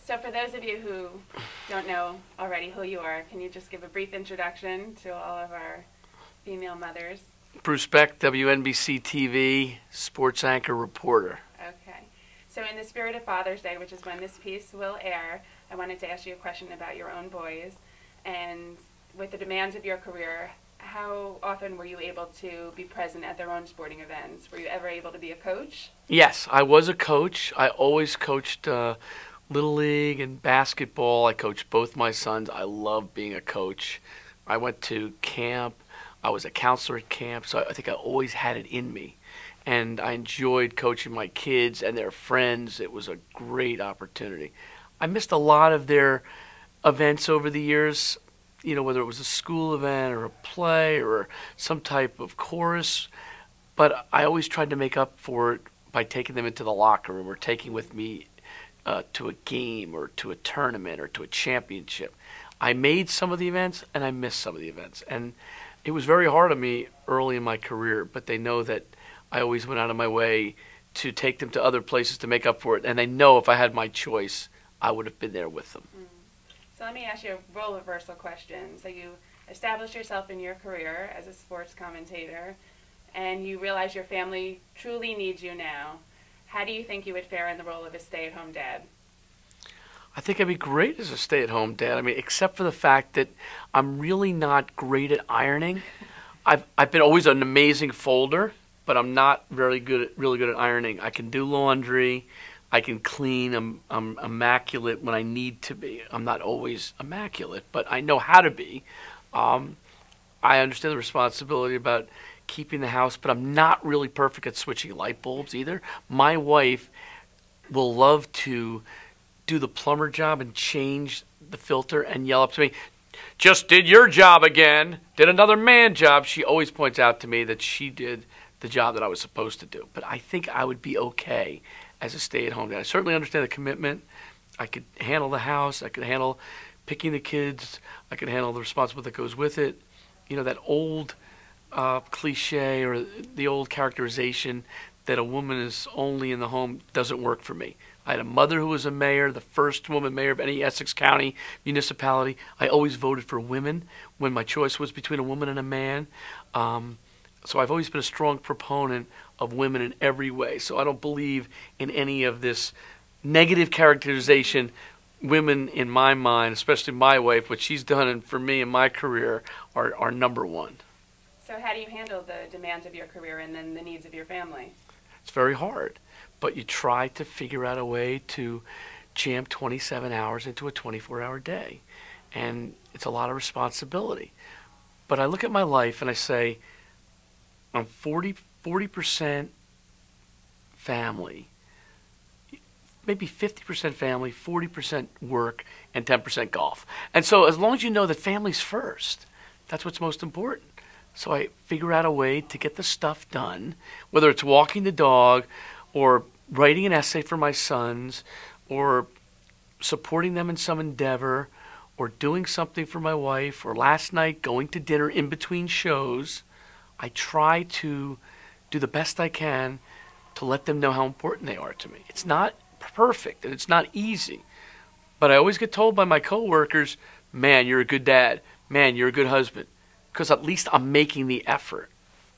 So for those of you who don't know already who you are, can you just give a brief introduction to all of our female mothers? Bruce Beck, WNBC TV, sports anchor, reporter. Okay. So in the spirit of Father's Day, which is when this piece will air, I wanted to ask you a question about your own boys. And with the demands of your career, how often were you able to be present at their own sporting events? Were you ever able to be a coach? Yes, I was a coach. I always coached Little League and basketball. I coached both my sons. I love being a coach. I went to camp. I was a counselor at camp, so I think I always had it in me. And I enjoyed coaching my kids and their friends. It was a great opportunity. I missed a lot of their events over the years, you know, whether it was a school event or a play or some type of chorus. But I always tried to make up for it by taking them into the locker room or taking with me to a game or to a tournament or to a championship. I made some of the events and I missed some of the events. And it was very hard on me early in my career, but they know that I always went out of my way to take them to other places to make up for it. And they know if I had my choice, I would have been there with them. So let me ask you a role reversal question. So you established yourself in your career as a sports commentator, and you realize your family truly needs you now. How do you think you would fare in the role of a stay-at-home dad? I think I'd be great as a stay-at-home dad. I mean, except for the fact that I'm really not great at ironing. I've been always an amazing folder, but I'm not really good at ironing. I can do laundry. I can clean. I'm immaculate when I need to be. I'm not always immaculate, but I know how to be. I understand the responsibility about keeping the house, but I'm not really perfect at switching light bulbs either. My wife will love to do the plumber job and change the filter and yell up to me, "Just did your job again. Did another man job." She always points out to me that she did the job that I was supposed to do. But I think I would be okay as a stay-at-home dad. I certainly understand the commitment. I could handle the house. I could handle picking the kids. I could handle the responsibility that goes with it. You know, that old cliche or the old characterization that a woman is only in the home doesn't work for me. I had a mother who was a mayor, the first woman mayor of any Essex County municipality. I always voted for women when my choice was between a woman and a man. So I've always been a strong proponent of women in every way. So I don't believe in any of this negative characterization. Women, in my mind, especially my wife, what she's done for me in my career, are number one. So how do you handle the demands of your career and then the needs of your family? It's very hard, but you try to figure out a way to jam 27 hours into a 24-hour day. And it's a lot of responsibility. But I look at my life and I say, I'm 40% family, maybe 50% family, 40% work, and 10% golf. And so as long as you know that family's first, that's what's most important. So I figure out a way to get the stuff done, whether it's walking the dog or writing an essay for my sons or supporting them in some endeavor or doing something for my wife or last night going to dinner in between shows. I try to do the best I can to let them know how important they are to me. It's not perfect and it's not easy, but I always get told by my coworkers, "Man, you're a good dad. Man, you're a good husband," because at least I'm making the effort.